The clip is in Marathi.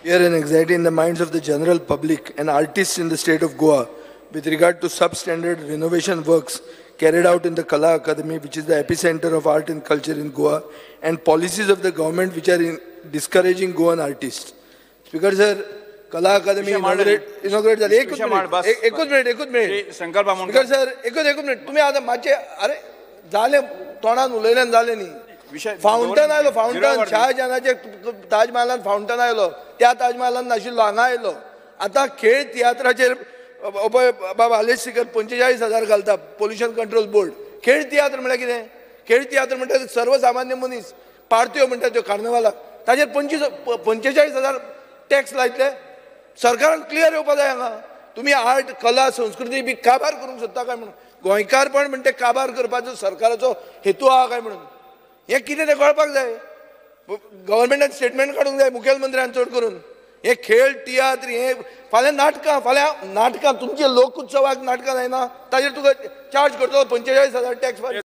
Fear and anxiety in the minds of the general public and artists in the state of Goa with regard to substandard renovation works carried out in the Kala Academy, which is the epicenter of art and culture in Goa, and policies of the government which are discouraging Goan artists. Speaker sir, Kala Academy inaugurate झाली. एकच मिनिट. Speaker sir, एकच मिनिट. तुम्ही आता माचे अरे झाले तोंडान उलयल्यान झाले न्ही. फाउंटन आयलो, फाउंटन शहाजहानाचे ताजमहालान फाउंटन आयलो, त्या ताजमहालान नाशिल्लो हांगा आयलो. आता खेळ तियात्राचेर बाबा हालेसकर 45,000 घालता पोल्युशन कंट्रोल बोर्ड. खेळ तियात्र म्हळ्यार कितें? खेळ तियात्र म्हणटा सर्वसामान्य मनीस पार्ट्यो म्हणटा त्यो कार्नवालाक ताजेर 45,000 टॅक्स लायतले. सरकारान क्लियर येवपा जाय हांगा. तुमी आर्ट कला संस्कृती बी काबार करूंक सोदता काय म्हणून, गोंयकारपण म्हणटा काबार करपाचो सरकाराचो हेतू आहा काय म्हणून, हें कितें तें कळपाक जाय. गव्हर्मेंटान स्टेटमेंट काडूंक जाय मुखेलमंत्र्यान चड करून. हे खेळ तियात्र हे फाल्यां नाटकां तुमचे लोकोत्सवाक नाटकां जायना ताजेर तुका चार्ज करतलो 45,000 टॅक्स.